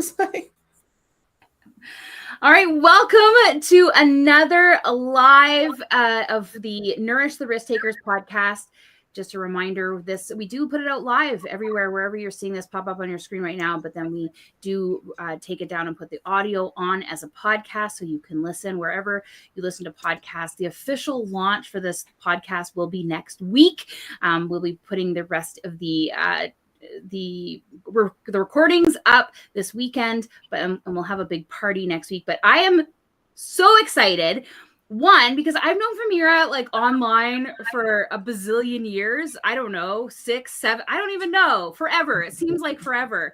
was like, all right, welcome to another live of the Nourish the Risktakers podcast. Just a reminder, we do put it out live everywhere, wherever you're seeing this pop up on your screen right now. But then we do take it down and put the audio on as a podcast, so you can listen wherever you listen to podcasts. The official launch for this podcast will be next week. We'll be putting the rest of the recordings up this weekend, but and we'll have a big party next week. But I am so excited. One, because I've known Famira like online for a bazillion years. I don't know, 6, 7, I don't even know, forever. It seems like forever.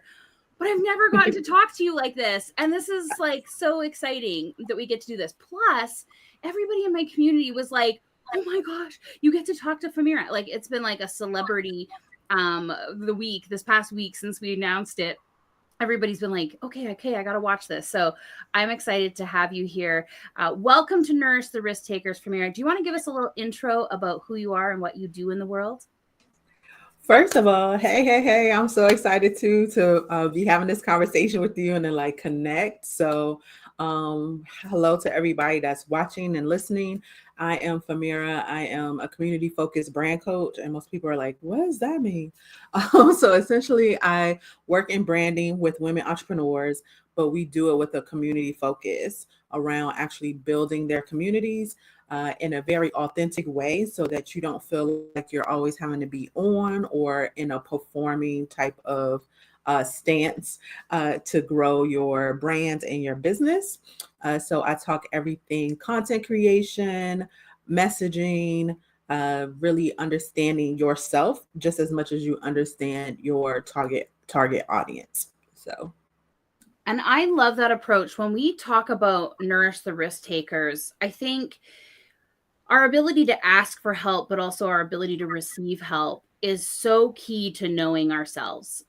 But I've never gotten to talk to you like this. And this is like so exciting that we get to do this. Plus, everybody in my community was like, oh my gosh, you get to talk to Famira. Like, it's been like a celebrity this past week since we announced it. Everybody's been like, okay, I gotta watch this. So I'm excited to have you here. Welcome to Nourish the Risktakers, Famira. Do you want to give us a little intro about who you are and what you do in the world? first of all, hey, I'm so excited to be having this conversation with you and then like connect. So hello to everybody that's watching and listening. I am Famira. I am a community focused brand coach, and most people are like, what does that mean? So essentially, I work in branding with women entrepreneurs, but we do it with a community focus around actually building their communities in a very authentic way, so that you don't feel like you're always having to be on or in a performing type of stance to grow your brand and your business. So I talk everything content creation, messaging, really understanding yourself just as much as you understand your target audience. So And I love that approach. When we talk about Nourish the Risktakers, I think our ability to ask for help, but also our ability to receive help, is so key to knowing ourselves.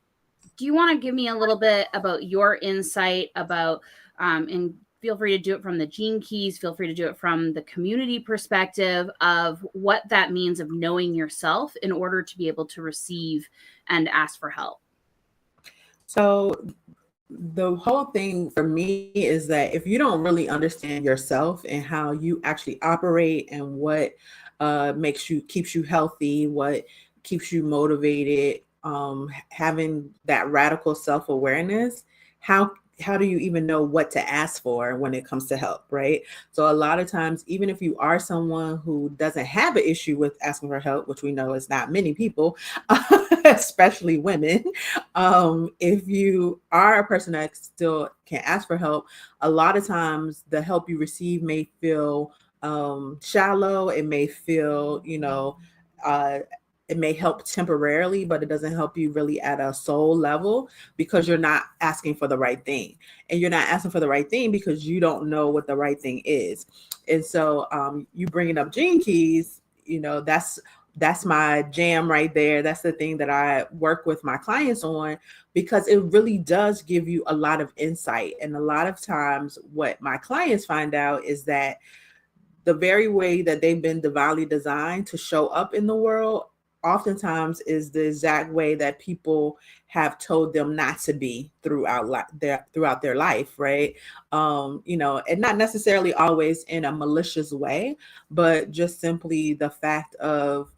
Do you want to give me a little bit about your insight about, and feel free to do it from the gene keys, feel free to do it from the community perspective of what that means of knowing yourself in order to be able to receive and ask for help? So the whole thing for me is that if you don't really understand yourself and how you actually operate and what keeps you healthy, what keeps you motivated, having that radical self-awareness, how do you even know what to ask for when it comes to help, right? So a lot of times, even if you are someone who doesn't have an issue with asking for help, which we know is not many people, especially women, if you are a person that still can ask for help, a lot of times the help you receive may feel shallow. It may feel, uh, it may help temporarily, but it doesn't help you really at a soul level, because you're not asking for the right thing. And you're not asking for the right thing because you don't know what the right thing is. And so you bringing up gene keys, that's my jam right there. That's the thing that I work with my clients on, because it really does give you a lot of insight. And a lot of times what my clients find out is that the very way that they've been divinely designed to show up in the world oftentimes is the exact way that people have told them not to be throughout their life, right? And not necessarily always in a malicious way, but just simply the fact of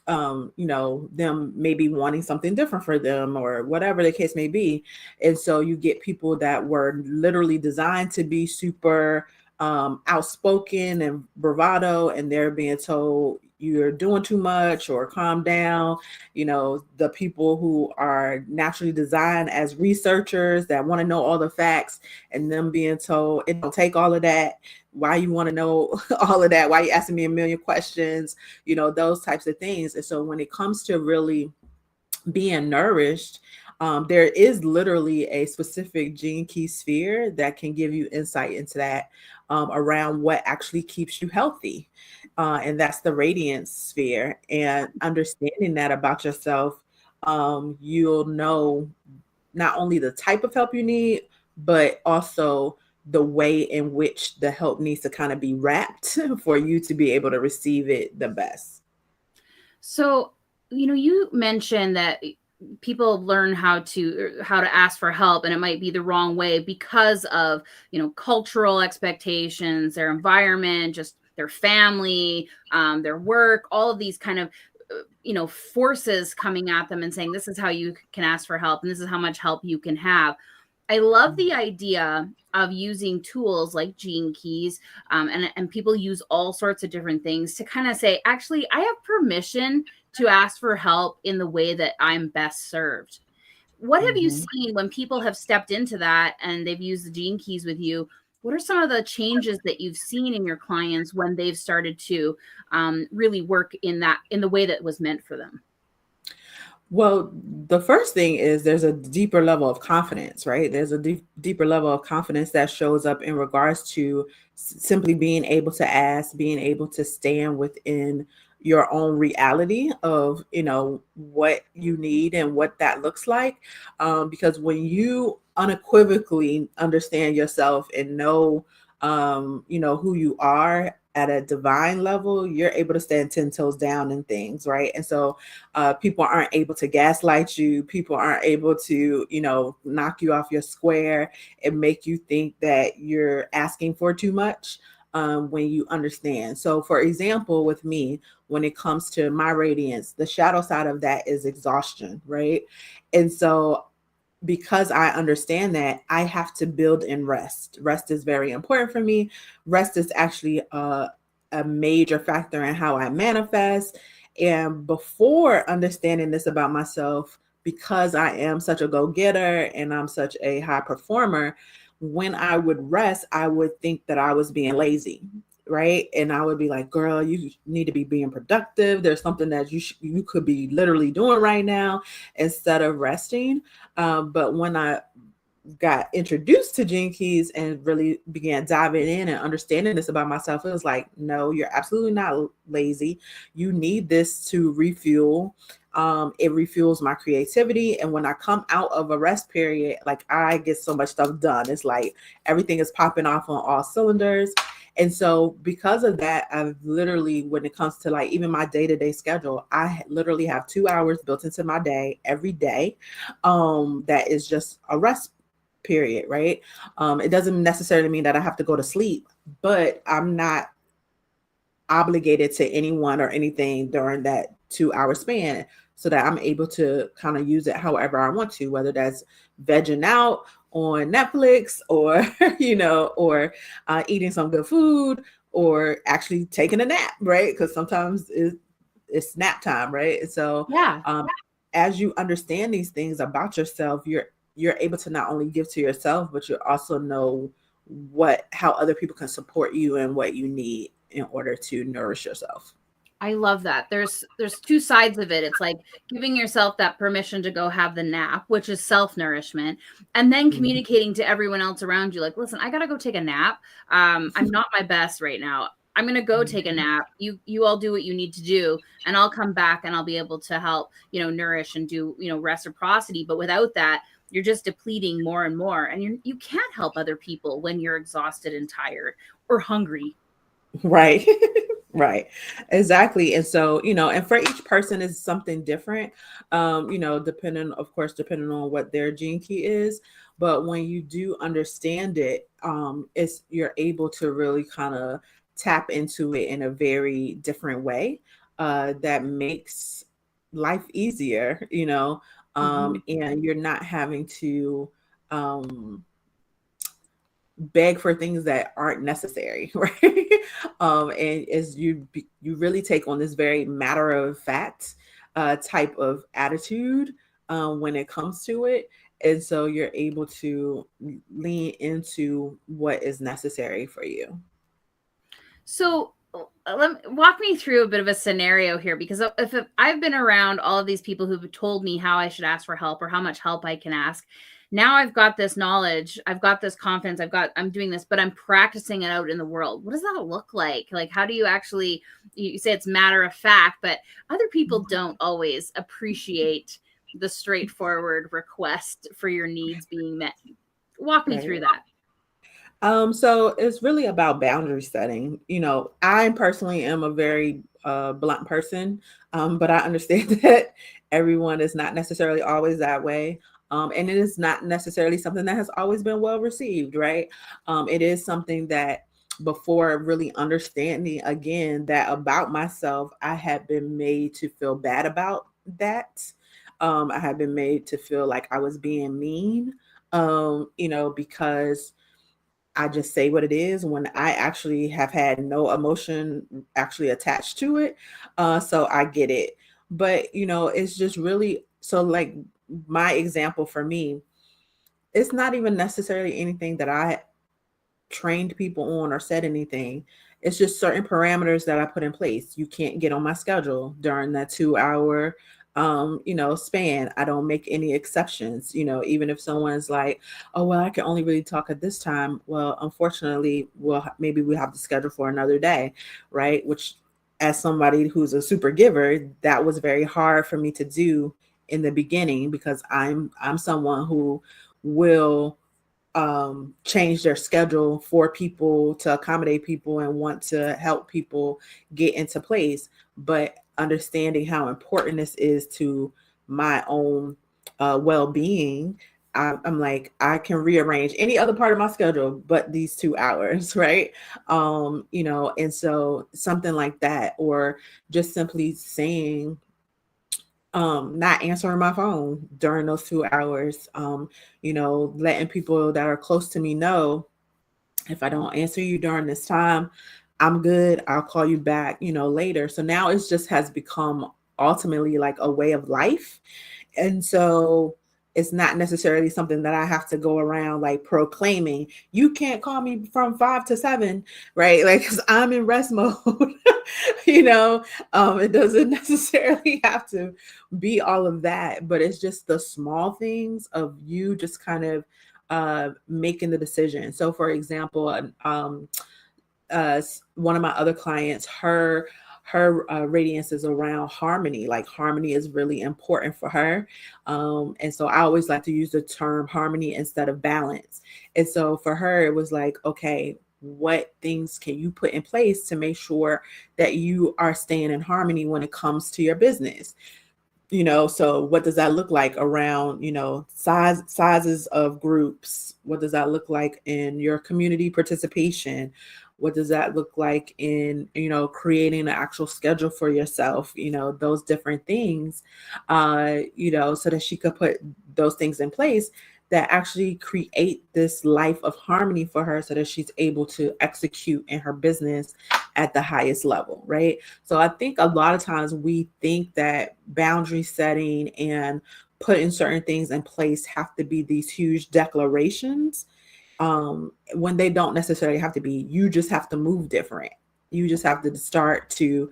them maybe wanting something different for them or whatever the case may be. And so you get people that were literally designed to be super outspoken and bravado, and they're being told you're doing too much or calm down. The people who are naturally designed as researchers that want to know all the facts, and them being told it don't take all of that. Why you want to know all of that? Why you asking me a million questions? Those types of things. And so when it comes to really being nourished, there is literally a specific gene key sphere that can give you insight into that, around what actually keeps you healthy. And that's the radiance sphere. And understanding that about yourself, you'll know not only the type of help you need, but also the way in which the help needs to kind of be wrapped for you to be able to receive it the best. So, you mentioned that people learn how to ask for help, and it might be the wrong way because of, cultural expectations, their environment, just their family, their work, all of these kind of forces coming at them and saying, this is how you can ask for help and this is how much help you can have. I love the idea of using tools like Gene Keys, and people use all sorts of different things to kind of say, actually, I have permission to ask for help in the way that I'm best served. What have you seen when people have stepped into that and they've used the Gene Keys with you? What are some of the changes that you've seen in your clients when they've started to really work in the way that was meant for them? Well, the first thing is there's a deeper level of confidence, right? There's a deeper level of confidence that shows up in regards to simply being able to ask, being able to stand within your own reality of, what you need and what that looks like. Because when you unequivocally understand yourself and know, who you are at a divine level, you're able to stand 10 toes down in things, right? And so people aren't able to gaslight you. People aren't able to, knock you off your square and make you think that you're asking for too much when you understand. So, for example, with me, when it comes to my radiance, the shadow side of that is exhaustion, right? And so because I understand that, I have to build in rest. Rest is very important for me. Rest is actually a major factor in how I manifest. And before understanding this about myself, because I am such a go-getter and I'm such a high performer, when I would rest, I would think that I was being lazy, right? And I would be like, girl, you need to be being productive. There's something that you could be literally doing right now instead of resting. But when I got introduced to Gene Keys and really began diving in and understanding this about myself, it was like, no, you're absolutely not lazy. You need this to refuel. It refuels my creativity. And when I come out of a rest period, like I get so much stuff done. It's like everything is popping off on all cylinders. And so because of that, I've literally, when it comes to like even my day-to-day schedule, I literally have 2 hours built into my day every day. That is just a rest period, right? It doesn't necessarily mean that I have to go to sleep, but I'm not obligated to anyone or anything during that 2 hour span, so that I'm able to kind of use it however I want to, whether that's vegging out on Netflix or, or eating some good food or actually taking a nap, right? Because sometimes it's nap time, right? And so Yeah. as you understand these things about yourself, you're able to not only give to yourself, but you also know how other people can support you and what you need in order to nourish yourself. I love that. There's two sides of it. It's like giving yourself that permission to go have the nap, which is self-nourishment, and then communicating to everyone else around you, like, listen, I gotta go take a nap. I'm not my best right now. I'm gonna go take a nap. You all do what you need to do, and I'll come back and I'll be able to help, nourish and do, reciprocity. But without that, you're just depleting more and more. And you can't help other people when you're exhausted and tired or hungry. Right. Right. Exactly. And so, and for each person is something different, depending on what their gene key is. But when you do understand it, you're able to really kind of tap into it in a very different way that makes life easier, and you're not having to beg for things that aren't necessary, right? And as you really take on this very matter of fact type of attitude when it comes to it, and so you're able to lean into what is necessary for you. So walk me through a bit of a scenario here, because if I've been around all of these people who've told me how I should ask for help or how much help I can ask. Now I've got this knowledge, I've got this confidence, I'm doing this, but I'm practicing it out in the world. What does that look like? Like, how do you actually, you say it's matter of fact, but other people don't always appreciate the straightforward request for your needs being met. Walk me through that. So it's really about boundary setting. I personally am a very blunt person, but I understand that everyone is not necessarily always that way. And it is not necessarily something that has always been well received, right? It is something that before really understanding again that about myself, I had been made to feel bad about that. I had been made to feel like I was being mean, because I just say what it is when I actually have had no emotion actually attached to it. So I get it. But, it's just really so like my example for me, it's not even necessarily anything that I trained people on or said anything. It's just certain parameters that I put in place. You can't get on my schedule during that 2 hour span. I don't make any exceptions, even if someone's like, oh well, I can only really talk at this time. Well, unfortunately, well, maybe we have to schedule for another day, right? Which as somebody who's a super giver, that was very hard for me to do in the beginning because I'm someone who will change their schedule for people to accommodate people and want to help people get into place. But understanding how important this is to my own well-being, I'm like, I can rearrange any other part of my schedule but these 2 hours, right? And so something like that, or just simply saying, not answering my phone during those 2 hours, letting people that are close to me know if I don't answer you during this time, I'm good. I'll call you back, later. So now it just has become ultimately like a way of life. And so it's not necessarily something that I have to go around like proclaiming, you can't call me from 5 to 7, right? Like, cause I'm in rest mode, it doesn't necessarily have to be all of that, but it's just the small things of you just kind of making the decision. So for example, one of my other clients, her radiance is around harmony. Like harmony is really important for her, and so I always like to use the term harmony instead of balance. And so for her it was like, okay, what things can you put in place to make sure that you are staying in harmony when it comes to your business? So what does that look like around, sizes of groups? What does that look like in your community participation? What does that look like in, creating an actual schedule for yourself, those different things, so that she could put those things in place that actually create this life of harmony for her so that she's able to execute in her business at the highest level, right? So I think a lot of times we think that boundary setting and putting certain things in place have to be these huge declarations, when they don't necessarily have to be. You just have to move different. You just have to start to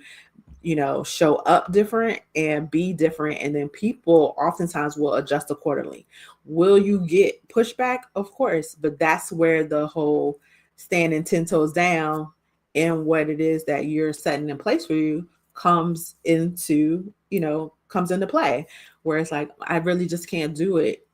show up different and be different. And then people oftentimes will adjust accordingly. Will you get pushback? Of course, but that's where the whole standing 10 toes down and what it is that you're setting in place for you comes into play, where it's like, I really just can't do it.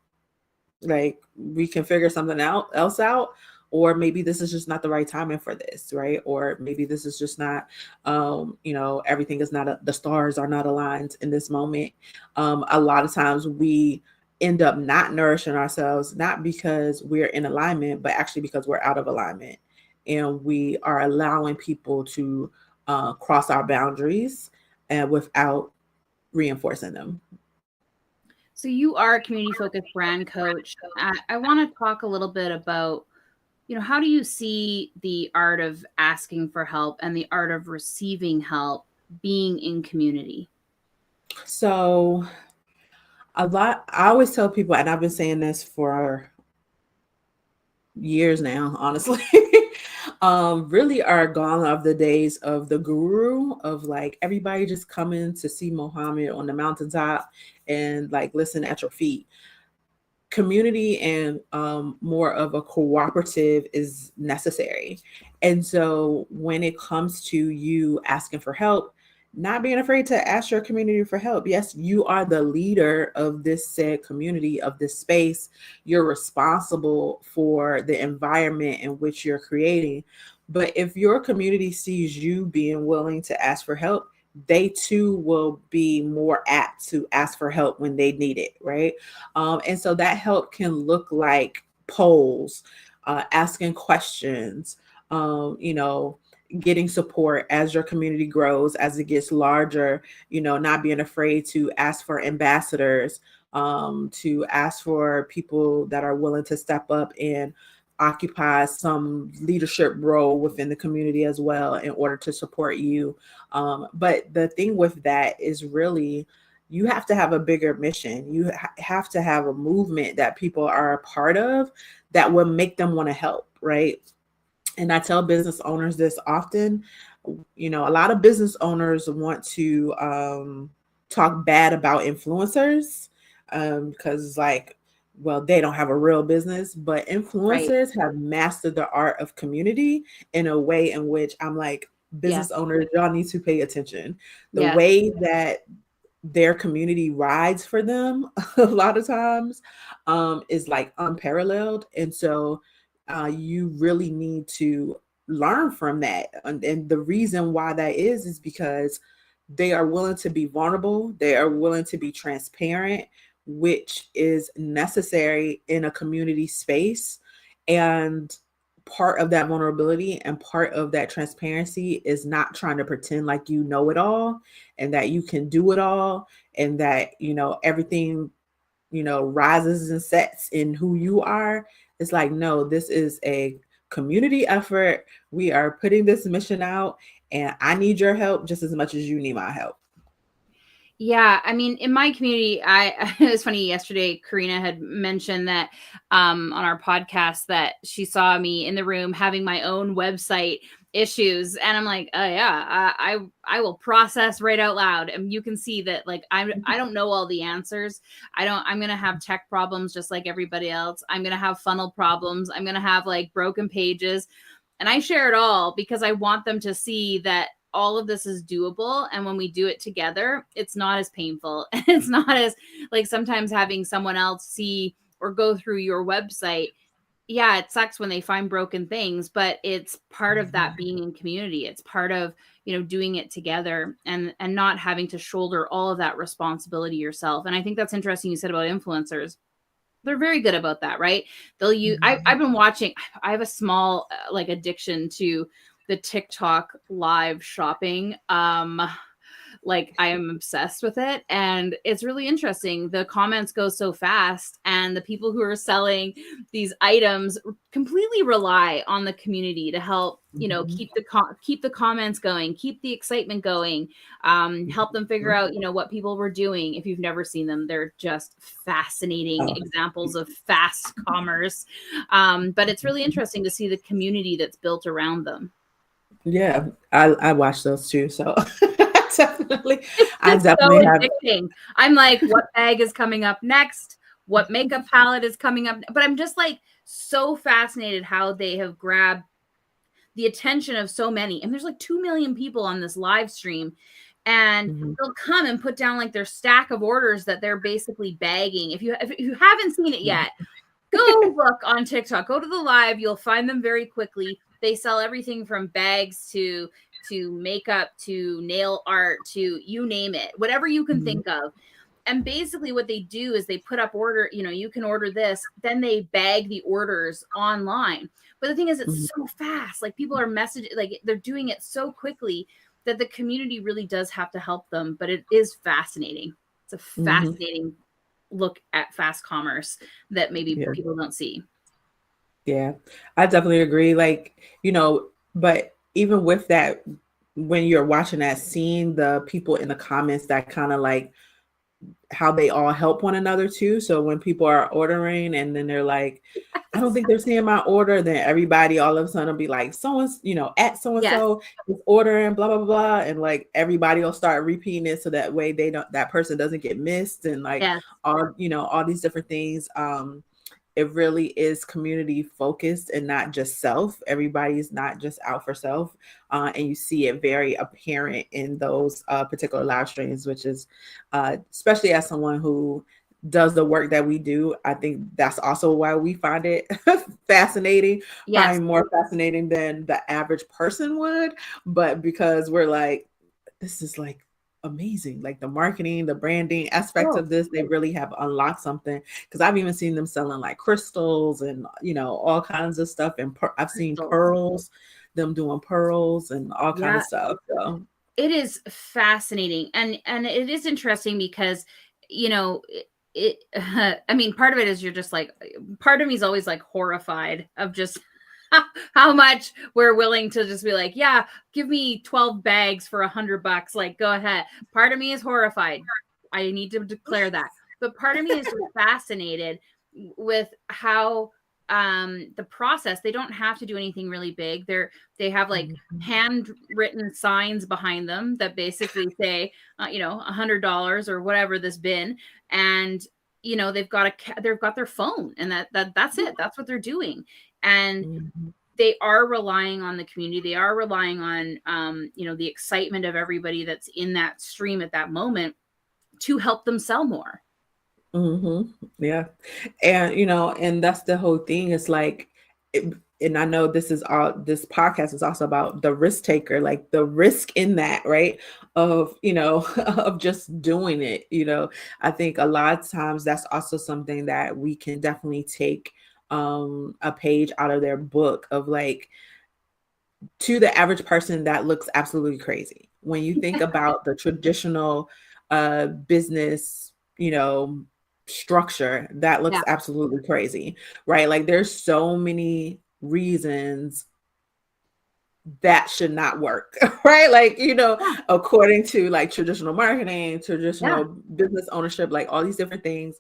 Like, we can figure something else out, or maybe this is just not the right timing for this, right? Or maybe this is just not, everything is not, the stars are not aligned in this moment. A lot of times we end up not nourishing ourselves, not because we're in alignment, but actually because we're out of alignment. And we are allowing people to cross our boundaries and without reinforcing them. So you are a community focused brand coach. I want to talk a little bit about, how do you see the art of asking for help and the art of receiving help being in community? So I always tell people, and I've been saying this for years now, honestly, really are gone of the days of the guru, of like everybody just coming to see Muhammad on the mountaintop and like listen at your feet. Community and more of a cooperative is necessary. And so when it comes to you asking for help, not being afraid to ask your community for help. Yes, you are the leader of this said community, of this space. You're responsible for the environment in which you're creating. But if your community sees you being willing to ask for help, they too will be more apt to ask for help when they need it, right? And so that help can look like polls, asking questions, you know, getting support as your community grows, as it gets larger, you know, not being afraid to ask for ambassadors, to ask for people that are willing to step up and occupy some leadership role within the community as well in order to support you. But the thing with that is really, you have to have a bigger mission. You have to have a movement that people are a part of that will make them want to help, right? And I tell business owners this often. You know, a lot of business owners want to talk bad about influencers, because, like, well, they don't have a real business, but Right. influencers have mastered the art of community in a way in which I'm like, Yes. business owners, y'all need to pay attention. The Yes. way that their community rides for them a lot of times is like unparalleled. And so you really need to learn from that. And the reason why that is because they are willing to be vulnerable, they are willing to be transparent, which is necessary in a community space. And part of that vulnerability and part of that transparency is not trying to pretend like you know it all and that you can do it all, and that, you know, everything, you know, rises and sets in who you are. It's like, no, this is a community effort. We are putting this mission out, and I need your help just as much as you need my help. Yeah, I mean, in my community, it was funny yesterday. Karina had mentioned that on our podcast that she saw me in the room having my own website issues, and I'm like, oh yeah, I will process right out loud, and you can see that like I don't know all the answers. I'm gonna have tech problems just like everybody else. I'm gonna have funnel problems. I'm gonna have like broken pages, and I share it all because I want them to see that all of this is doable. And when we do it together, it's not as painful. It's not as like sometimes having someone else see or go through your website. Yeah, it sucks when they find broken things, but it's part of that being in community. It's part of, doing it together and not having to shoulder all of that responsibility yourself. And I think that's interesting you said about influencers. They're very good about that, right? They'll use I've been watching. I have a small like addiction to the TikTok live shopping. Like I am obsessed with it, and it's really interesting. The comments go so fast, and the people who are selling these items completely rely on the community to help, keep the comments going, keep the excitement going, help them figure out, what people were doing. If you've never seen them, they're just fascinating examples of fast commerce. But it's really interesting to see the community that's built around them. Yeah, I watch those too. So definitely, I It's so definitely have. addicting. I'm like, what bag is coming up next? What makeup palette is coming up? But I'm just like so fascinated how they have grabbed the attention of so many. And there's like 2 million people on this live stream. And they'll come and put down like their stack of orders that they're basically bagging. If you haven't seen it yet, go look on TikTok. Go to the live. You'll find them very quickly. They sell everything from bags to makeup to nail art to you name it, whatever you can think of. And basically what they do is they put up order, you can order this, then they bag the orders online. But the thing is, it's so fast. Like people are messaging, like they're doing it so quickly that the community really does have to help them. But it is fascinating. It's a fascinating look at fast commerce that maybe people don't see. Yeah, I definitely agree. Like, but even with that, when you're watching that, seeing the people in the comments that kind of like how they all help one another too. So when people are ordering and then they're like, I don't think they're seeing my order, then everybody all of a sudden will be like, at so-and-so is ordering, blah, blah, blah. And like everybody will start repeating it so that way that person doesn't get missed, and like all these different things. it really is community focused and not just self. Everybody's not just out for self. And you see it very apparent in those particular live streams, which is especially as someone who does the work that we do. I think that's also why we find it fascinating, Yes. probably more fascinating than the average person would. But because we're like, this is like amazing, like the marketing, the branding aspects Oh, of this, they really have unlocked something. Because I've even seen them selling like crystals and all kinds of stuff. And I've seen crystals. pearls, them doing pearls and all kind Yeah. of stuff. So It is fascinating, and it is interesting because I mean, part of it is you're just like, part of me is always like horrified of just how much we're willing to just be like, yeah, give me 12 bags for $100, like go ahead. Part of me is horrified. I need to declare that. But part of me is just fascinated with how the process, they don't have to do anything really big. They have like handwritten signs behind them that basically say $100 or whatever this bin, and they've got their phone, and that's it. That's what they're doing. And they are relying on the community. They are relying on the excitement of everybody that's in that stream at that moment to help them sell more. Yeah. And and that's the whole thing. It's like and I know this podcast is also about the risk taker, like the risk in that, right? Of of just doing it. I think a lot of times that's also something that we can definitely take a page out of their book of, like, to the average person that looks absolutely crazy. When you think about the traditional business, structure, that looks absolutely crazy, right? Like, there's so many reasons that should not work, right? Like, according to like traditional marketing, traditional business ownership, like all these different things.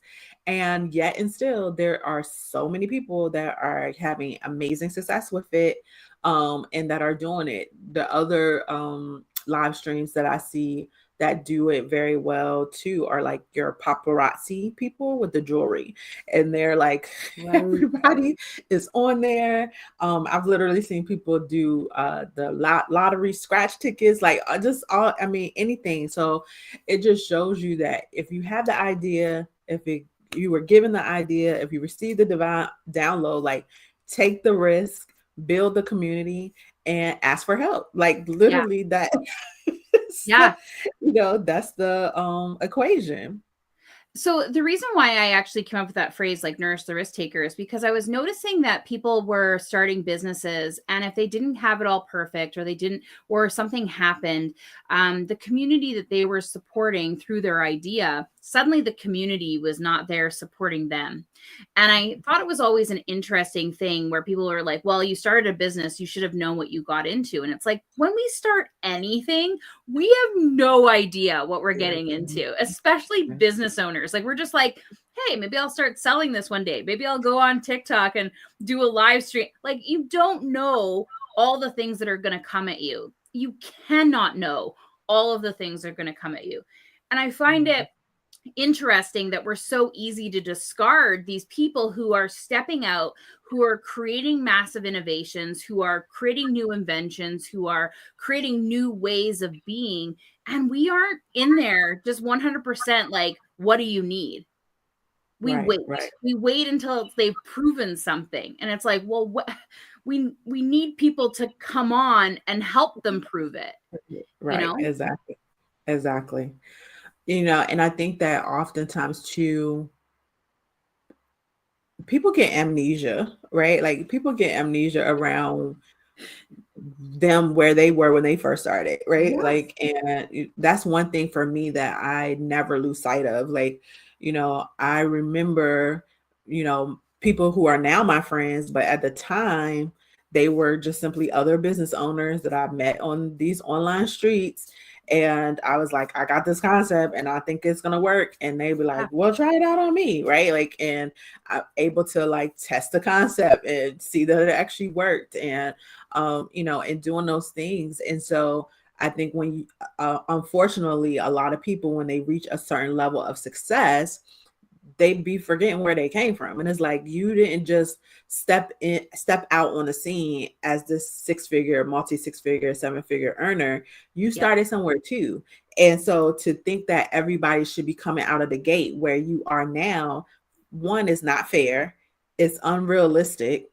And yet, and still, there are so many people that are having amazing success with it, and that are doing it. The other live streams that I see that do it very well too are like your paparazzi people with the jewelry, and they're like, everybody is on there. I've literally seen people do the lottery scratch tickets, like anything. So it just shows you that if you have the idea, you were given the idea, if you receive the divine download, like, take the risk, build the community, and ask for help. Like, literally that. That's the equation. So the reason why I actually came up with that phrase, like, nourish the risk taker, is because I was noticing that people were starting businesses, and if they didn't have it all perfect, or something happened, the community that they were supporting through their idea, suddenly the community was not there supporting them. And I thought it was always an interesting thing where people are like, well, you started a business, you should have known what you got into. And it's like, when we start anything, we have no idea what we're getting into, especially business owners. Like, we're just like, hey, maybe I'll start selling this one day. Maybe I'll go on TikTok and do a live stream. Like, you don't know all the things that are going to come at you. You cannot know all of the things that are going to come at you. And I find it interesting that we're so easy to discard these people who are stepping out, who are creating massive innovations, who are creating new inventions, who are creating new ways of being. And we aren't in there just 100% like, what do you need? We wait until they've proven something. And it's like, well, we need people to come on and help them prove it. Right. Exactly. And I think that oftentimes too, people get amnesia, right? Like, people get amnesia around them where they were when they first started, right? Yes. Like, and that's one thing for me that I never lose sight of. Like, I remember, people who are now my friends, but at the time they were just simply other business owners that I met on these online streets. And I was like, I got this concept and I think it's going to work. And they'd be like, well, try it out on me. Right. Like, and I'm able to like test the concept and see that it actually worked. And, and doing those things. And so I think when you, unfortunately, a lot of people, when they reach a certain level of success, they be forgetting where they came from. And it's like, you didn't just step out on the scene as this multi 6-figure, 7-figure earner. You Yep. started somewhere too. And so to think that everybody should be coming out of the gate where you are now, one, is not fair. It's unrealistic,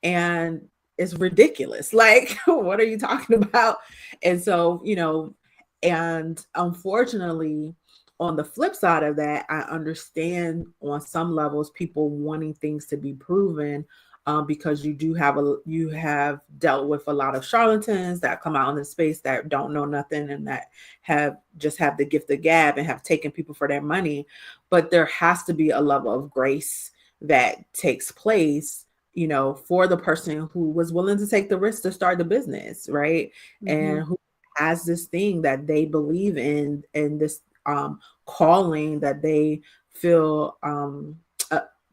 and it's ridiculous. Like, what are you talking about? And so, and unfortunately, on the flip side of that, I understand on some levels people wanting things to be proven, because you have dealt with a lot of charlatans that come out in the space that don't know nothing and that have the gift of gab and have taken people for their money. But there has to be a level of grace that takes place, for the person who was willing to take the risk to start the business, right? And who has this thing that they believe in, and this calling that they feel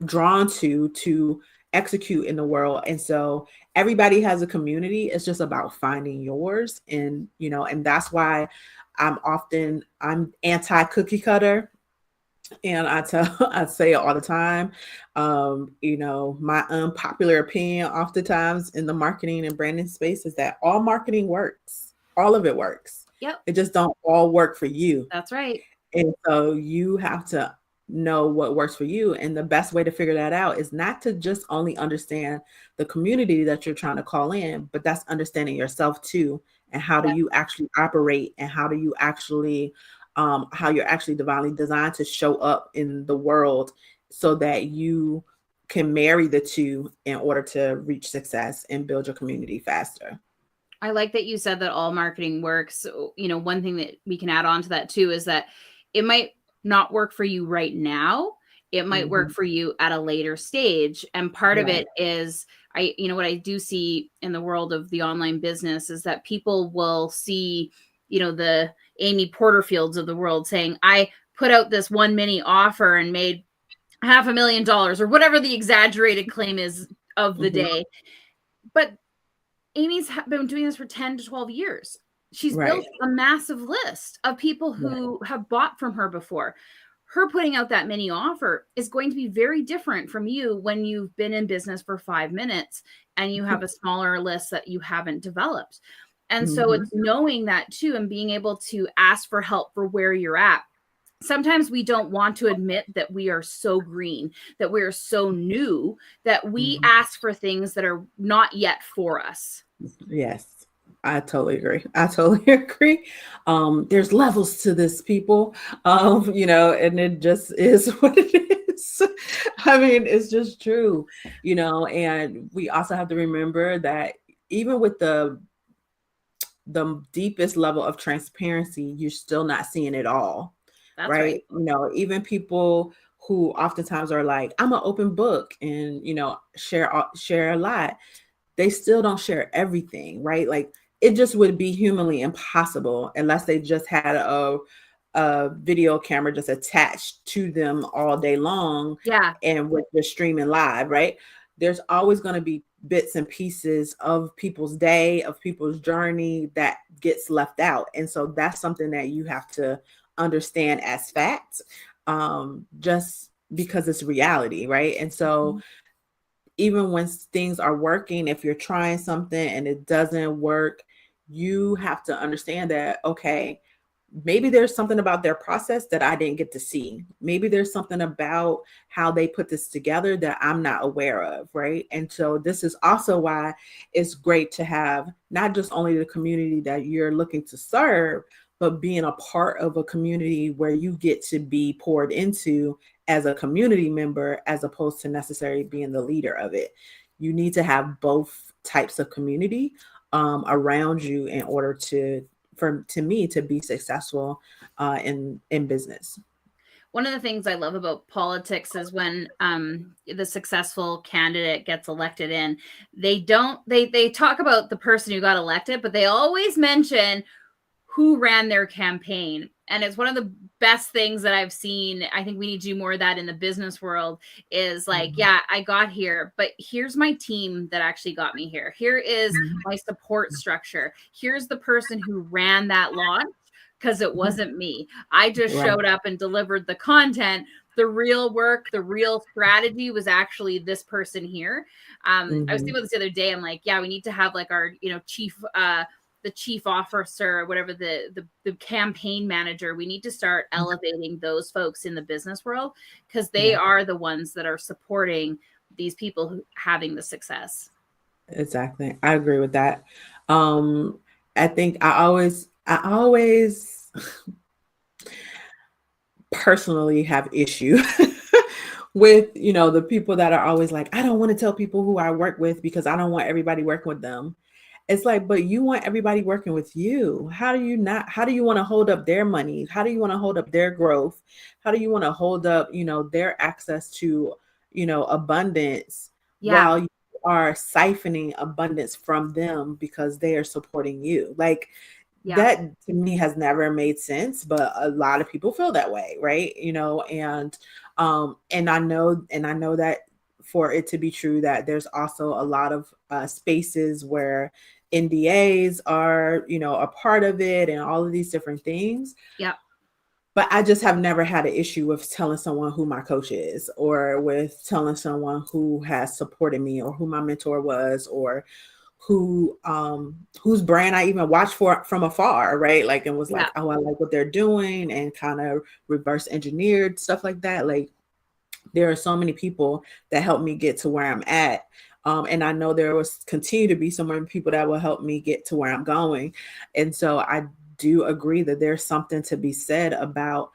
drawn to execute in the world. And so everybody has a community. It's just about finding yours. And and that's why I'm anti cookie cutter. And I say it all the time. My unpopular opinion oftentimes in the marketing and branding space is that all marketing works. All of it works. Yep. It just don't all work for you. That's right. And so you have to know what works for you. And the best way to figure that out is not to just only understand the community that you're trying to call in, but that's understanding yourself too. And how do you actually operate, and how do you actually how you're actually divinely designed to show up in the world, so that you can marry the two in order to reach success and build your community faster. I like that you said that all marketing works. One thing that we can add on to that too is that it might not work for you right now. It might work for you at a later stage. And part of it is, what I do see in the world of the online business is that people will see, the Amy Porterfields of the world saying, I put out this one mini offer and made $500,000 or whatever the exaggerated claim is of the day. But Amy's been doing this for 10 to 12 years. She's built a massive list of people who have bought from her before. Her putting out that mini offer is going to be very different from you when you've been in business for 5 minutes and you have a smaller list that you haven't developed. And so it's knowing that too, and being able to ask for help for where you're at. Sometimes we don't want to admit that we are so green, that we are so new, that we ask for things that are not yet for us. Yes, I totally agree. There's levels to this, people, and it just is what it is. I mean, it's just true, and we also have to remember that even with the deepest level of transparency, you're still not seeing it all. That's right. Even people who oftentimes are like, I'm an open book and, share a lot, they still don't share everything, right? Like, it just would be humanly impossible unless they just had a video camera just attached to them all day long. Yeah. And with the streaming live, right? There's always going to be bits and pieces of people's day, of people's journey that gets left out. And so that's something that you have to understand as fact, just because it's reality, right? And so even when things are working, if you're trying something and it doesn't work, you have to understand that, okay, maybe there's something about their process that I didn't get to see. Maybe there's something about how they put this together that I'm not aware of, right? And so this is also why it's great to have not just only the community that you're looking to serve, but being a part of a community where you get to be poured into as a community member, as opposed to necessarily being the leader of it. You need to have both types of community around you in order to me to be successful in business. One of the things I love about politics is when the successful candidate gets elected in, they talk about the person who got elected, but they always mention who ran their campaign. And it's one of the best things that I've seen. I think we need to do more of that in the business world, is like, yeah, I got here, but here's my team that actually got me here. Here is my support structure. Here's the person who ran that launch, because it wasn't me. I just showed up and delivered the content, the real work, the real strategy was actually this person here. I was thinking about this the other day. I'm like, yeah, we need to have like our, chief, the chief officer, whatever the campaign manager. We need to start elevating those folks in the business world, because they are the ones that are supporting these people who having the success. Exactly. I agree with that. I think I always personally have issue with, the people that are always like, I don't want to tell people who I work with because I don't want everybody working with them. It's like, but you want everybody working with you. How do you want to hold up their money? How do you want to hold up their growth? How do you want to hold up, their access to, abundance while you are siphoning abundance from them because they are supporting you? Like, that to me has never made sense, but a lot of people feel that way, right? And I know that for it to be true, that there's also a lot of spaces where NDAs are, a part of it, and all of these different things. Yeah. But I just have never had an issue with telling someone who my coach is, or with telling someone who has supported me, or who my mentor was, or whose brand I even watched from afar, right? Like, and was like, oh, I like what they're doing, and kind of reverse engineered stuff like that. Like, there are so many people that helped me get to where I'm at. And I know there will continue to be so many people that will help me get to where I'm going. And so I do agree that there's something to be said about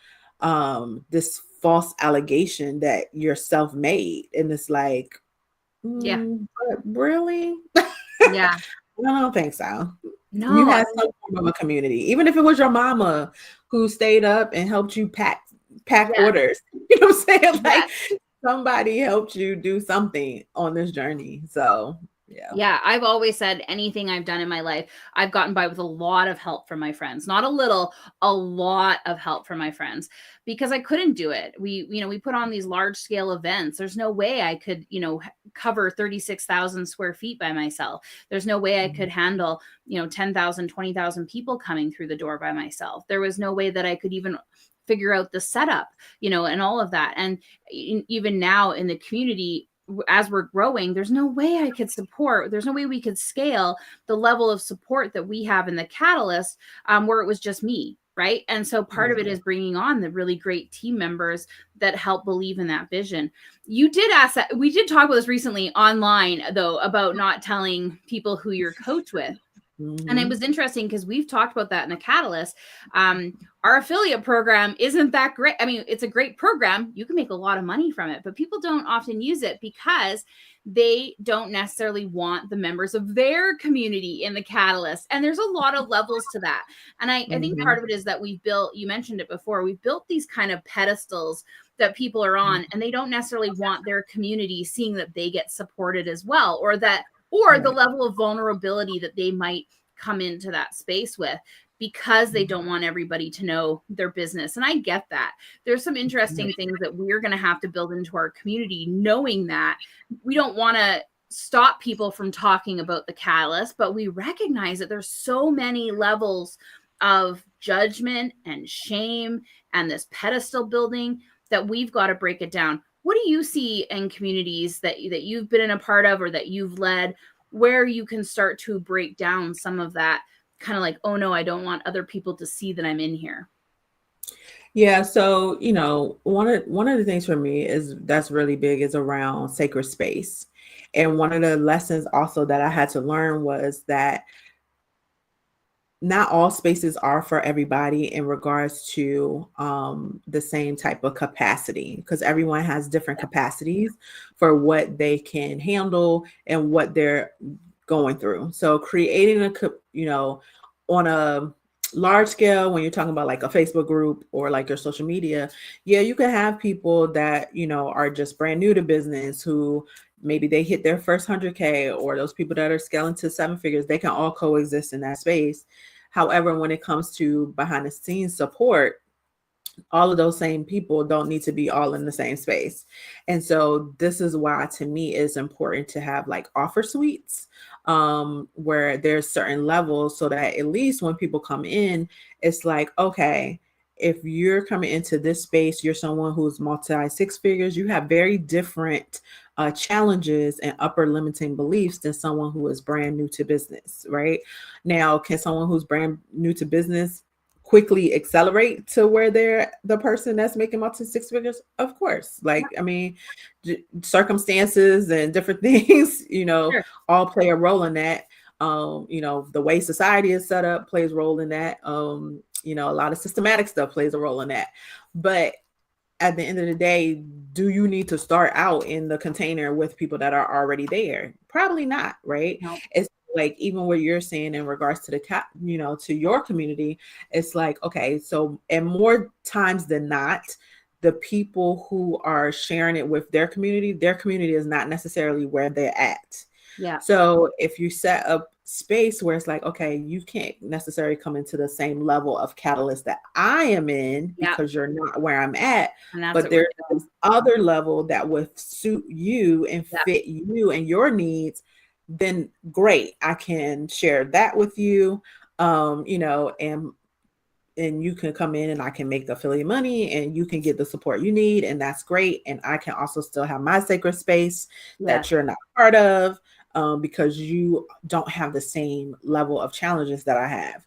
this false allegation that you're self-made. And it's like, but really? Yeah. I don't think so. No, you had some form of a community, even if it was your mama who stayed up and helped you pack orders. You know what I'm saying? Like, somebody helped you do something on this journey. So yeah, I've always said anything I've done in my life, I've gotten by with a lot of help from my friends. Not a little, a lot of help from my friends, because I couldn't do it. We put on these large scale events. There's no way I could, cover 36,000 square feet by myself. There's no way I could handle, 10,000, 20,000 people coming through the door by myself. There was no way that I could even figure out the setup, and all of that. And even now in the community, as we're growing, there's no way there's no way we could scale the level of support that we have in the Catalyst, where it was just me. Right. And so part of it is bringing on the really great team members that help believe in that vision. You did ask that. We did talk about this recently online, though, about not telling people who you're coach with. And it was interesting because we've talked about that in the Catalyst. Our affiliate program isn't that great. I mean, it's a great program. You can make a lot of money from it, but people don't often use it because they don't necessarily want the members of their community in the Catalyst. And there's a lot of levels to that. And I think part of it is that we've built, you mentioned it before, we've built these kind of pedestals that people are on, and they don't necessarily want their community seeing that they get supported as well, or the level of vulnerability that they might come into that space with, because they don't want everybody to know their business. And I get that. There's some interesting things that we're going to have to build into our community, knowing that we don't want to stop people from talking about the Catalyst, but we recognize that there's so many levels of judgment and shame and this pedestal building that we've got to break it down. What do you see in communities that you've been in a part of, or that you've led, where you can start to break down some of that kind of like, oh no, I don't want other people to see that I'm in here? Yeah. So, one of the things for me that's really big is around sacred space. And one of the lessons also that I had to learn was that not all spaces are for everybody in regards to the same type of capacity, because everyone has different capacities for what they can handle and what they're going through. So creating on a large scale, when you're talking about like a Facebook group or like your social media, you can have people that, are just brand new to business, who maybe they hit their first 100K, or those people that are scaling to 7 figures. They can all coexist in that space. However, when it comes to behind the scenes support, all of those same people don't need to be all in the same space. And so this is why, to me, it's important to have like offer suites, where there's certain levels, so that at least when people come in, it's like, okay, if you're coming into this space, you're someone who's multi six figures, you have very different challenges and upper limiting beliefs than someone who is brand new to business, right? Now, can someone who's brand new to business quickly accelerate to where they're the person that's making multi six figures? Of course. Like, I mean, circumstances and different things, Sure. all play a role in that. The way society is set up plays a role in that. A lot of systematic stuff plays a role in that. But at the end of the day, do you need to start out in the container with people that are already there? Probably not, right? No. It's like even what you're saying in regards to to your community, it's like, okay, so and more times than not, the people who are sharing it with their community is not necessarily where they're at. Yeah. So if you set up space where it's like, okay, you can't necessarily come into the same level of catalyst that I am in Yeah. because you're not where I'm at, And that's but what we're there's this other level that would suit you and Yeah. fit you and your needs, then great, I can share that with you. And you can come in and I can make affiliate money and you can get the support you need. And that's great. And I can also still have my sacred space Yes. that you're not part of, because you don't have the same level of challenges that I have.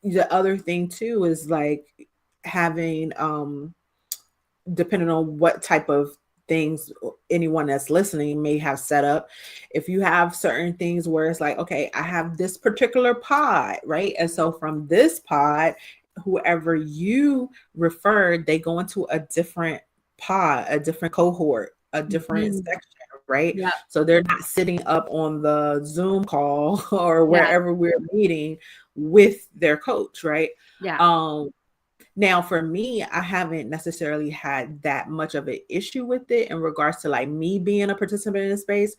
The other thing too is like having, depending on what type of things anyone that's listening may have set up. If you have certain things where it's like, okay, I have this particular pod, right? And so from this pod, whoever you referred, they go into a different pod, a different cohort, a different section, right? Yeah. So they're not sitting up on the Zoom call or wherever we're meeting with their coach, right? Yeah. Now, for me, I haven't necessarily had that much of an issue with it in regards to like me being a participant in the space,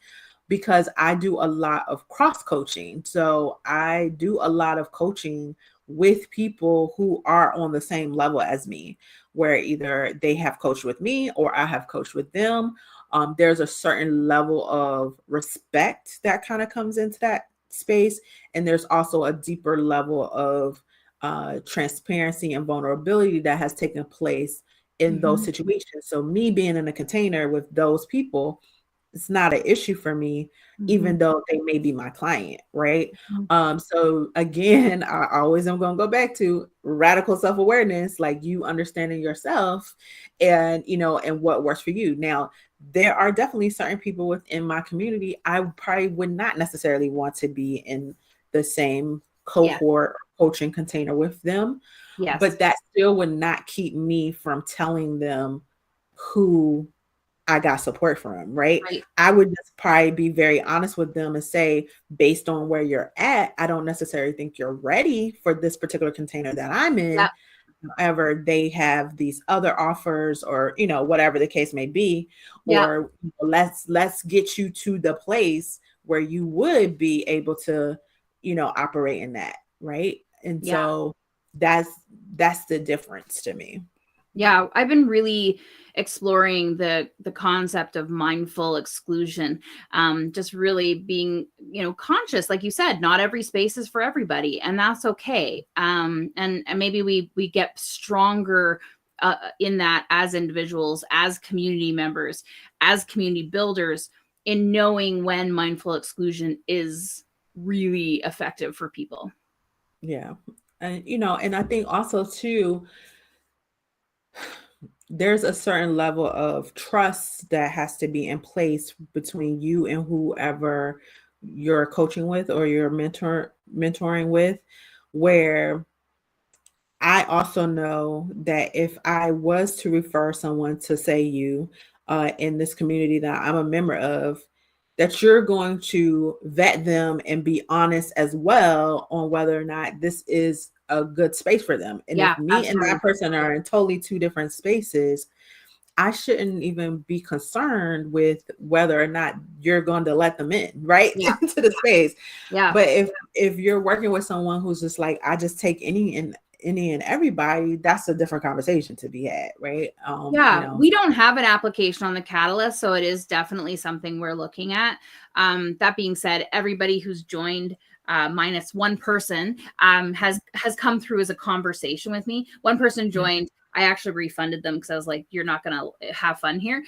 because I do a lot of cross coaching. So I do a lot of coaching with people who are on the same level as me, where either they have coached with me or I have coached with them. There's a certain level of respect that kind of comes into that space. And there's also a deeper level of transparency and vulnerability that has taken place in those situations. So me being in a container with those people, it's not an issue for me, even though they may be my client, right? So again, I always am going to go back to radical self-awareness, like you understanding yourself and, and what works for you. Now, there are definitely certain people within my community I probably would not necessarily want to be in the same cohort coaching container with them. Yes. But that still would not keep me from telling them who I got support from, right? I would just probably be very honest with them and say, based on where you're at, I don't necessarily think you're ready for this particular container that I'm in. Yeah. However, they have these other offers or, whatever the case may be, or let's get you to the place where you would be able to, operate in that. Right. And so that's the difference to me. Yeah, I've been really exploring the concept of mindful exclusion. Just really being, conscious, like you said, not every space is for everybody, and that's okay. And maybe we get stronger in that as individuals, as community members, as community builders, in knowing when mindful exclusion is really effective for people. Yeah. And, and I think also too, there's a certain level of trust that has to be in place between you and whoever you're coaching with or you're mentoring with, where I also know that if I was to refer someone to say you in this community that I'm a member of, that you're going to vet them and be honest as well on whether or not this is a good space for them. And if me and that person are in totally two different spaces, I shouldn't even be concerned with whether or not you're going to let them in, right? Into the space. Yeah. But if you're working with someone who's just like, I just take any and any and everybody, that's a different conversation to be had, right? Yeah, we don't have an application on the Catalyst, so it is definitely something we're looking at. That being said, everybody who's joined, minus one person, has come through as a conversation with me. One person joined. I actually refunded them because I was like, "You're not gonna have fun here,"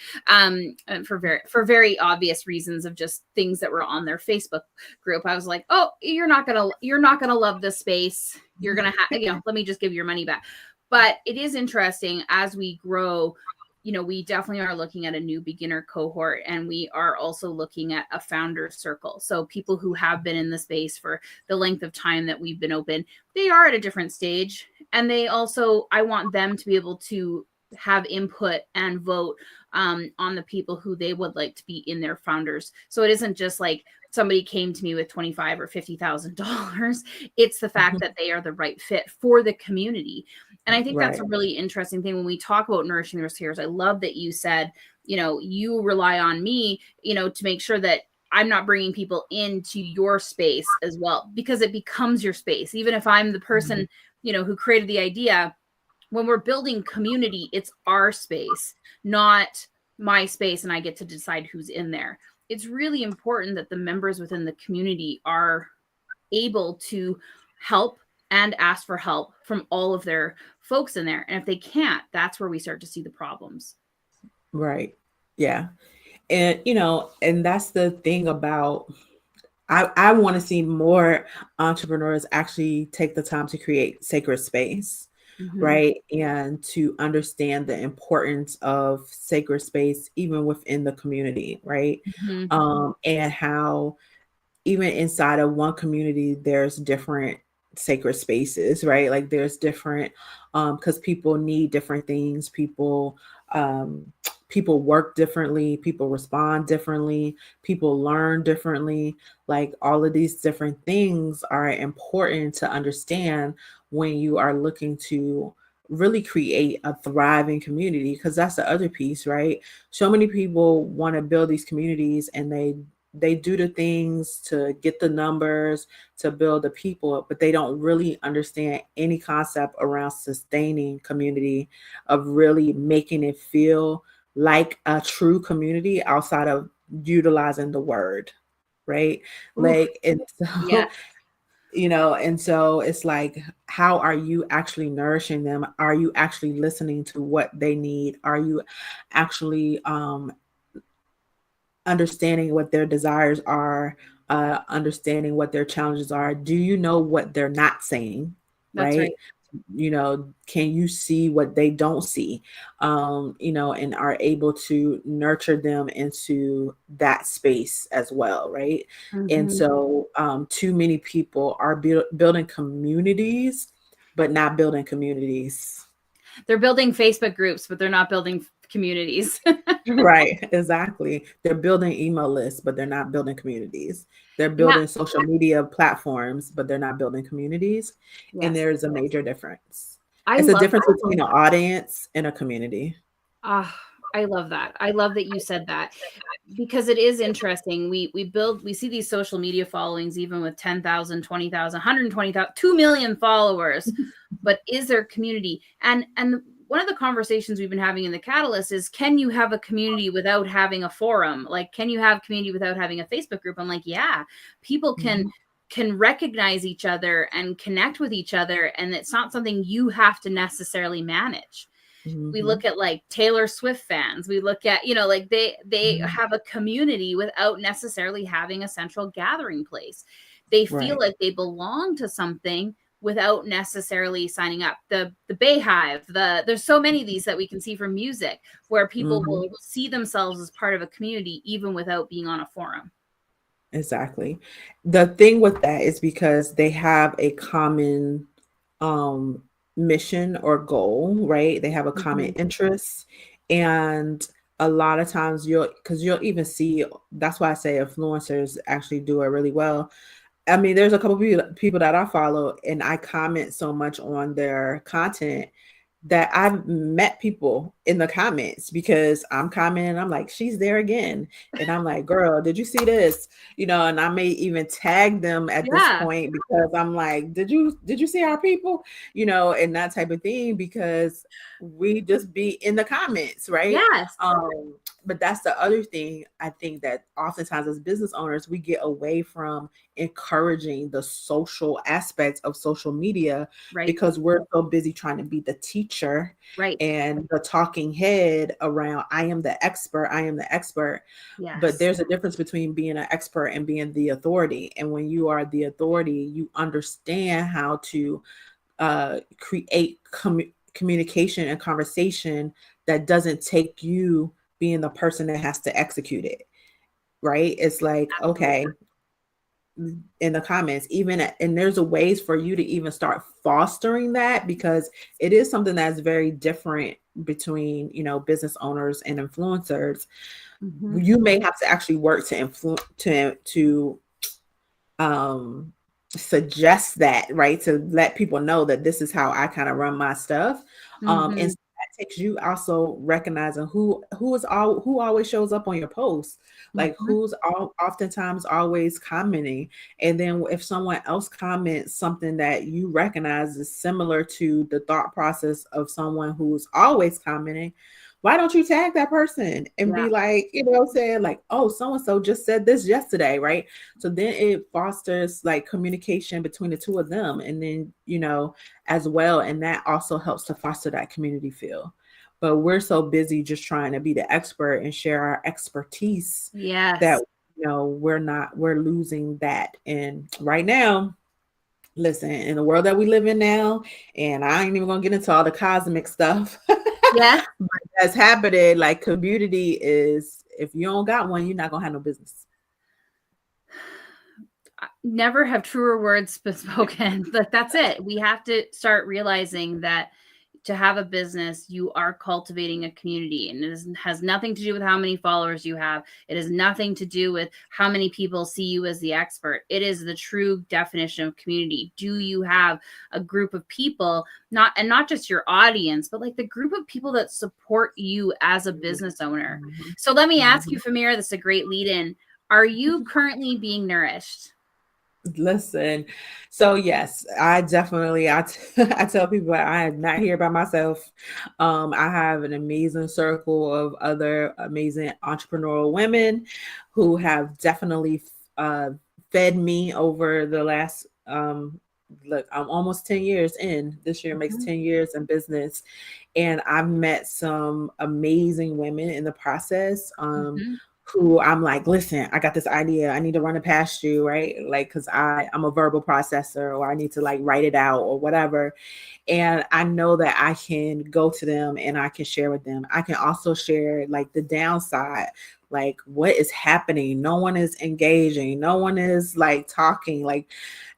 for very obvious reasons of just things that were on their Facebook group. I was like, "Oh, you're not gonna love this space. You're gonna have, let me just give your money back." But it is interesting as we grow, we definitely are looking at a new beginner cohort, and we are also looking at a founder circle. So people who have been in the space for the length of time that we've been open, they are at a different stage. And I want them to be able to have input and vote on the people who they would like to be in their founders. So it isn't just like somebody came to me with $25,000 or $50,000. It's the fact that they are the right fit for the community. And I think that's a really interesting thing when we talk about nourishing the risk. I love that you said, you rely on me, to make sure that I'm not bringing people into your space as well, because it becomes your space. Even if I'm the person, who created the idea, when we're building community, it's our space, not my space, and I get to decide who's in there. It's really important that the members within the community are able to help and ask for help from all of their folks in there. And if they can't, that's where we start to see the problems. Right. Yeah. And, and that's the thing about, I want to see more entrepreneurs actually take the time to create sacred space, right? And to understand the importance of sacred space, even within the community, right? And how even inside of one community, there's different sacred spaces, right? Like there's different, because people need different things. People work differently, people respond differently, people learn differently. Like all of these different things are important to understand when you are looking to really create a thriving community, because that's the other piece, right? So many people want to build these communities, and they do the things to get the numbers, to build the people, but they don't really understand any concept around sustaining community, of really making it feel like a true community outside of utilizing the word, right? Like, and so, yeah. And so it's like, how are you actually nourishing them? Are you actually listening to what they need? Are you actually understanding what their desires are, understanding what their challenges are? Do you know what they're not saying? That's right. Can you see what they don't see? And are able to nurture them into that space as well, right? And so too many people are building communities, but not building communities. They're building Facebook groups, but they're not building communities. Right, exactly. They're building email lists, but they're not building communities. They're building social media platforms, but they're not building communities. Yes. And there's a major difference. I It's a love difference that. between an audience and a community. I love that. I love that you said that, because it is interesting. We see these social media followings, even with 10,000, 20,000, 120,000, 2 million followers, but is there community? And one of the conversations we've been having in the Catalyst is, can you have a community without having a forum? Like, can you have community without having a Facebook group? I'm like, yeah, people can recognize each other and connect with each other. And it's not something you have to necessarily manage. We look at like Taylor Swift fans. We look at, like they have a community without necessarily having a central gathering place. They feel like they belong to something without necessarily signing up. The Bayhive, there's so many of these that we can see from music, where people will see themselves as part of a community even without being on a forum. Exactly. The thing with that is because they have a common mission or goal, right? They have a common interest. And a lot of times you'll even see, that's why I say influencers actually do it really well. I mean, there's a couple of people that I follow, and I comment so much on their content, that I've met people in the comments because I'm commenting, I'm like, she's there again. And I'm like, girl, did you see this? And I may even tag them at this Yeah. point because I'm like, did you see our people? And that type of thing, because we just be in the comments, right? Yes. But that's the other thing. I think that oftentimes as business owners, we get away from encouraging the social aspects of social media Right. because we're so busy trying to be the teacher Right. and the talking head around I am the expert, I am the expert. But Yes. there's a difference between being an expert and being the authority. And when you are the authority, you understand how to create communication and conversation that doesn't take you being the person that has to execute it. Right? It's like, Absolutely. okay, in the comments, and there's a ways for you to even start fostering that, because it is something that's very different between business owners and influencers. Mm-hmm. You may have to actually work to influence to um suggest that, right, to let people know that this is how I kind of run my stuff. And Mm-hmm. so that takes you also recognizing who always shows up on your posts, like Mm-hmm. who's oftentimes always commenting. And then if someone else comments something that you recognize is similar to the thought process of someone who's always commenting, why don't you tag that person and Yeah. be like, saying like, oh, so and so just said this yesterday, right? So then it fosters like communication between the two of them, and then as well, and that also helps to foster that community feel. But we're so busy just trying to be the expert and share our expertise that Yes. we're losing that. And right now, listen, in the world that we live in now, and I ain't even gonna get into all the cosmic stuff Yes. that's happening, like community is, if you don't got one, you're not gonna have no business. Never have truer words been spoken. But that's it. We have to start realizing that to have a business, you are cultivating a community, and has nothing to do with how many followers you have. It has nothing to do with how many people see you as the expert. It is the true definition of community. Do you have a group of people, not just your audience, but like the group of people that support you as a business owner? Mhm. So let me ask you, Mhm. Famira, this is a great lead in. Are you currently being nourished? Listen, so yes, I definitely, I tell people I am not here by myself. I have an amazing circle of other amazing entrepreneurial women who have definitely uh, fed me over the last, look, I'm almost 10 years in. This year makes Mhm. 10 years in business, and I've met some amazing women in the process. Mhm. Who I'm like, listen, I got this idea. I need to run it past you, right? Like, cause I'm a verbal processor, or I need to like write it out or whatever. And I know that I can go to them and I can share with them. I can also share like the downside, like what is happening. No one is engaging. No one is like talking. Like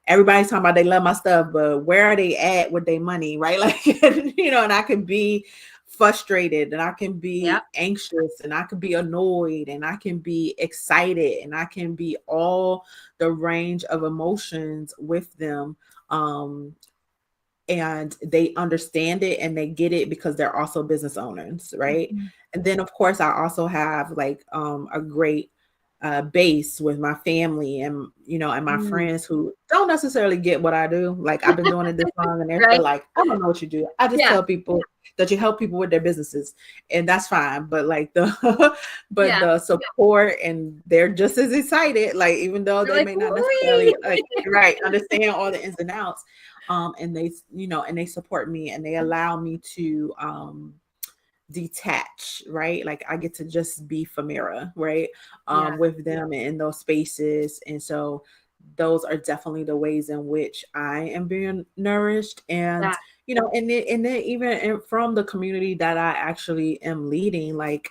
everybody's talking about they love my stuff, but where are they at with their money, right? Like, and I can be frustrated, and I can Yep. be anxious, and I can be annoyed, and I can be excited, and I can be all the range of emotions with them. And they understand it and they get it because they're also business owners, right? Mhm. And then of course I also have like a great base with my family, and my Mm. friends who don't necessarily get what I do. Like I've been doing it this long and they're Right. still like, I don't know what you do. I just Yeah. tell people that you help people with their businesses, and that's fine. But like the but Yeah. the support, and they're just as excited, like even though They're they like, may not "Wee." necessarily like right understand all the ins and outs. And they support me, and they allow me to detach, right? Like I get to just be Famira, right? Yeah. With them in those spaces. And so those are definitely the ways in which I am being nourished. And Yeah. and then even from the community that I actually am leading, like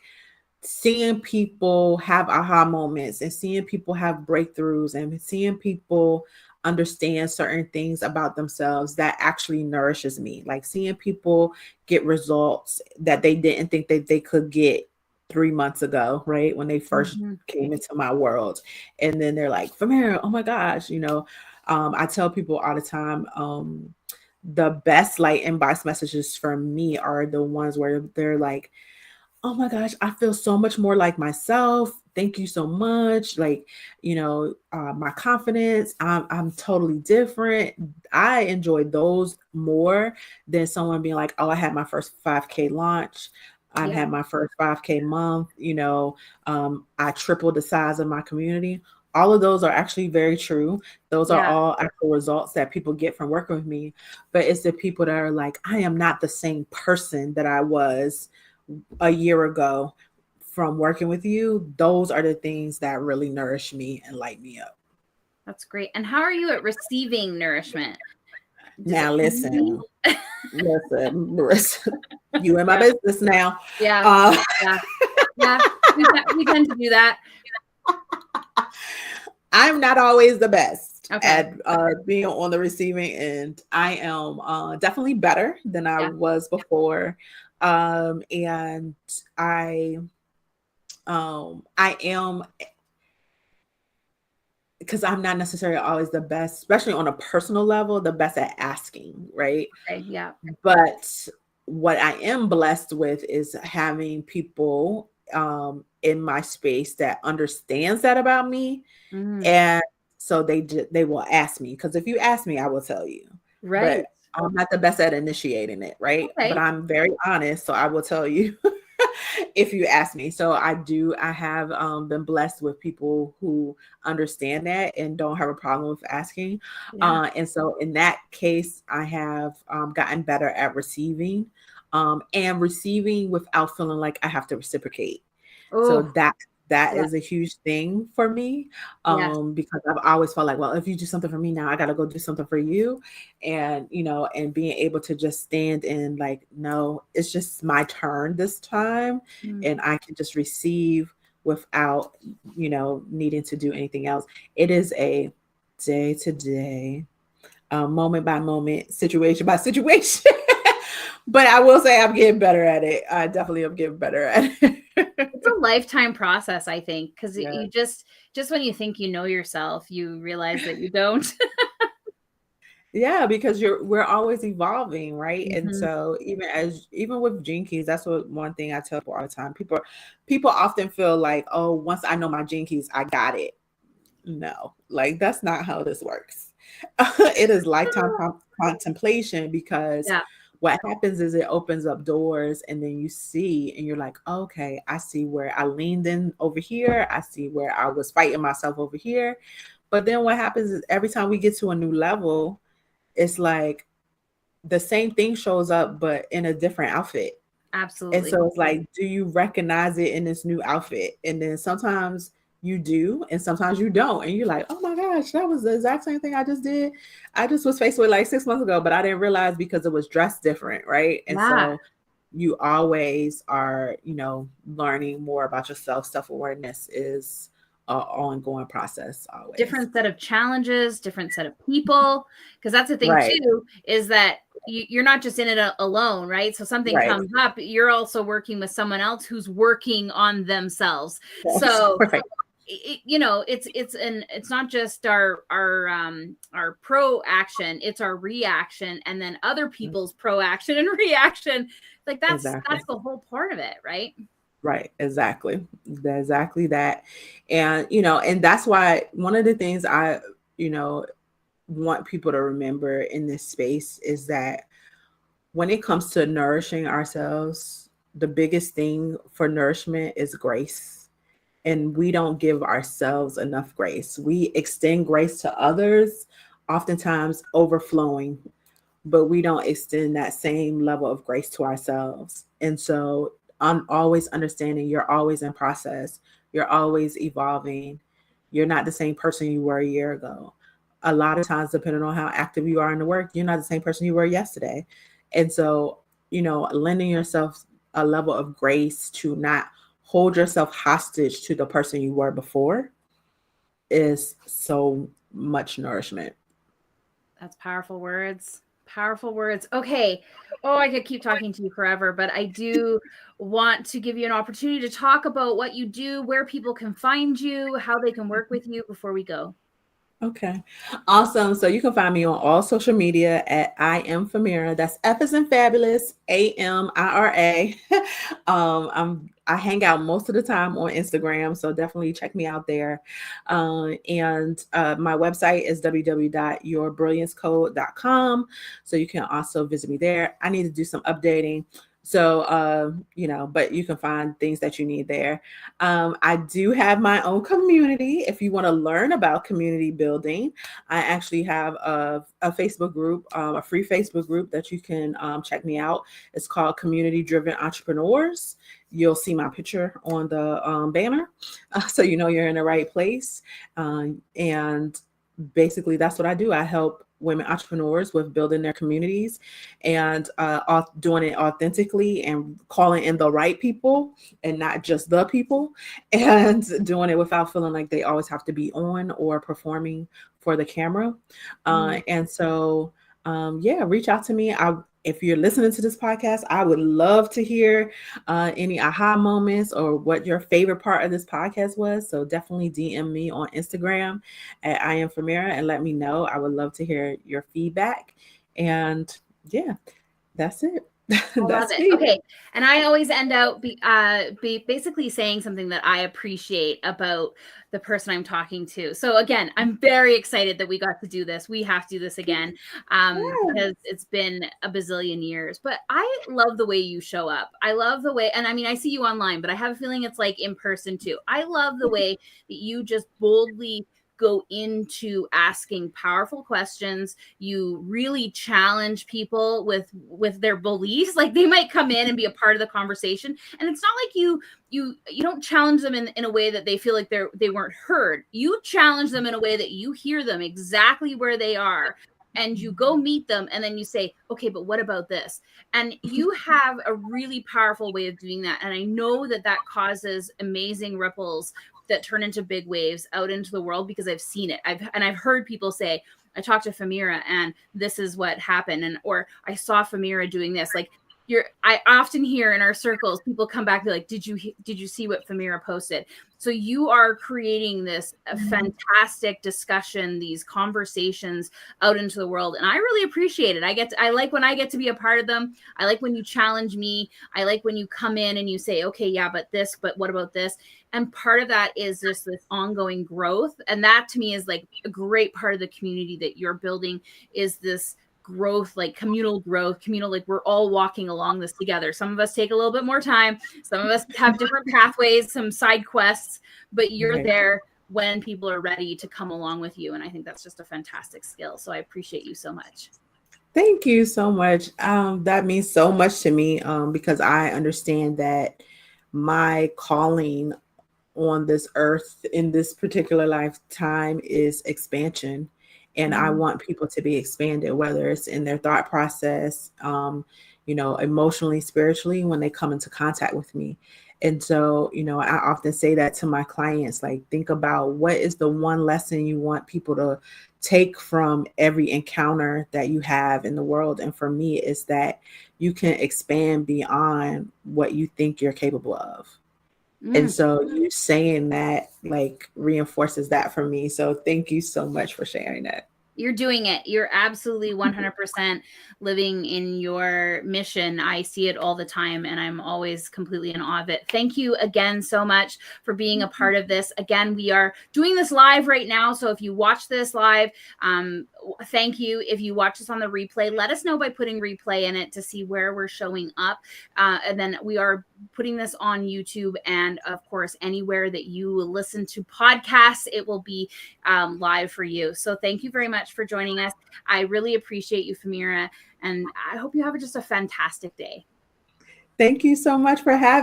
seeing people have aha moments, and seeing people have breakthroughs, and seeing people understand certain things about themselves, that actually nourishes me. Like seeing people get results that they didn't think that they could get 3 months ago, right? When they first Mhm. came into my world. And then they're like, Famira, oh my gosh, I tell people all the time, the best like inbox messages for me are the ones where they're like, oh my gosh, I feel so much more like myself. Thank you so much. Like, my confidence, I'm totally different. I enjoy those more than someone being like, oh, I had my first 5K launch. I Yeah. had my first 5K month. I tripled the size of my community. All of those are actually very true. Those are Yeah. all actual results that people get from working with me. But it's the people that are like, I am not the same person that I was a year ago from working with you. Those are the things that really nourish me and light me up. That's great. And how are you at receiving nourishment? Does it Now come easy? listen, you in my Yeah. business now. Yeah. Uh, Yeah. Yeah. We tend to do that. I'm not always the best Okay. at being on the receiving end. I am definitely better than I Yeah. was before. And I am, because I'm not necessarily always the best, especially on a personal level, the best at asking, right? Okay. Yeah. But what I am blessed with is having people in my space that understands that about me, Mm. and so they will ask me, because if you ask me, I will tell you. Right. But I'm not the best at initiating it, right? But Okay. I'm very honest, so I will tell you if you ask me. So I have been blessed with people who understand that and don't have a problem with asking. Yeah. And so in that case, I have gotten better at receiving, and receiving without feeling like I have to reciprocate. So Oh, that yeah. is a huge thing for me, Yes. because I've always felt like, well, if you do something for me now, I got to go do something for you. And, and being able to just stand in like, no, it's just my turn this time. Mm. And I can just receive without, needing to do anything else. It is a day to day, moment by moment, situation by situation. But I will say I'm getting better at it. I definitely am getting better at It's it. a lifetime process, I think, because Yeah. you just when you think you know yourself, you realize that you don't. Yeah, because we're always evolving, right? And Mhm. so even with Gene Keys, that's what one thing I tell people all the time. People often feel like, oh, once I know my Gene Keys, I got it. No, like that's not how this works. It is lifetime contemplation, because Yeah. what happens is it opens up doors, and then you see and you're like, okay, I see where I leaned in over here. I see where I was fighting myself over here. But then what happens is every time we get to a new level, it's like the same thing shows up, but in a different outfit. And Absolutely. so it's like, do you recognize it in this new outfit? And then sometimes you do, and sometimes you don't. And you're like, oh my gosh, that was the exact same thing I just did. I just was faced with like 6 months ago, but I didn't realize because it was dressed different, right? And Yeah. so you always are, learning more about yourself. Self-awareness is an ongoing process always. Different set of challenges, different set of people. Because that's the thing Right, too, is that you're not just in it alone, right? So something right. comes up, you're also working with someone else who's working on themselves. Yes, So right. it's not just our pro action, it's our reaction, and then other people's pro action and reaction. Like Exactly. that's the whole part of it, right? Right, exactly. Exactly that. And, and that's why one of the things I, you know, want people to remember in this space is that when it comes to nourishing ourselves, the biggest thing for nourishment is grace. And we don't give ourselves enough grace. We extend grace to others, oftentimes overflowing, but we don't extend that same level of grace to ourselves. And so I'm always understanding you're always in process, you're always evolving. You're not the same person you were a year ago. A lot of times, depending on how active you are in the work, you're not the same person you were yesterday. And so, lending yourself a level of grace to not hold yourself hostage to the person you were before is so much nourishment. That's powerful words. Powerful words. Okay. Oh, I could keep talking to you forever, but I do want to give you an opportunity to talk about what you do, where people can find you, how they can work with you before we go. Okay. Awesome. So you can find me on all social media at I am Famira. That's F as in fabulous, AMIRA. I hang out most of the time on Instagram, so definitely check me out there. And my website is www.yourbrilliancecode.com. So you can also visit me there. I need to do some updating. So, but you can find things that you need there. I do have my own community. If you want to learn about community building, I actually have a Facebook group, a free Facebook group that you can check me out. It's called Community Driven Entrepreneurs. You'll see my picture on the banner, so you know you're in the right place. And basically, that's what I do. I help women entrepreneurs with building their communities and doing it authentically and calling in the right people and not just the people, and doing it without feeling like they always have to be on or performing for the camera. And so, yeah, reach out to me. If you're listening to this podcast, I would love to hear any aha moments or what your favorite part of this podcast was. So definitely DM me on Instagram at I am Famira and let me know. I would love to hear your feedback. And yeah, that's it. I love That's it. me. Okay. And I always end out basically saying something that I appreciate about the person I'm talking to. So again, I'm very excited that we got to do this. We have to do this again because it's been a bazillion years. But I love the way you show up. I love the way, and I mean, I see you online, but I have a feeling it's like in person too. I love the way that you just boldly go into asking powerful questions. You really challenge people with their beliefs. Like they might come in and be a part of the conversation, and it's not like you don't challenge them in a way that they feel like they weren't heard. You challenge them in a way that you hear them exactly where they are, and you go meet them, and then you say, okay, but what about this? And you have a really powerful way of doing that, and I know that that causes amazing ripples that turn into big waves out into the world, because I've seen it. I've heard people say, I talked to Famira and this is what happened. And, or I saw Famira doing this. Like I often hear in our circles, people come back, they're like, did you see what Famira posted? So you are creating this fantastic discussion, these conversations out into the world. And I really appreciate it. I like when I get to be a part of them. I like when you challenge me. I like when you come in and you say, okay, yeah, but what about this? And part of that is just this ongoing growth. And that to me is like a great part of the community that you're building, is this growth, like communal growth, like we're all walking along this together. Some of us take a little bit more time. Some of us have different pathways, some side quests, but you're there when people are ready to come along with you. And I think that's just a fantastic skill. So I appreciate you so much. Thank you so much. That means so much to me because I understand that my calling on this earth in this particular lifetime is expansion. And I want people to be expanded, whether it's in their thought process, emotionally, spiritually, when they come into contact with me. And so, I often say that to my clients, like, think about what is the one lesson you want people to take from every encounter that you have in the world. And for me, it's that you can expand beyond what you think you're capable of. And so you saying that like reinforces that for me. So thank you so much for sharing that. You're doing it. You're absolutely 100% living in your mission. I see it all the time, and I'm always completely in awe of it. Thank you again so much for being a part of this. Again, we are doing this live right now. So if you watch this live, thank you. If you watch this on the replay, let us know by putting replay in it to see where we're showing up. And then we are putting this on YouTube, and of course, anywhere that you listen to podcasts, it will be live for you. So thank you very much for joining us. I really appreciate you, Famira, and I hope you have just a fantastic day. Thank you so much for having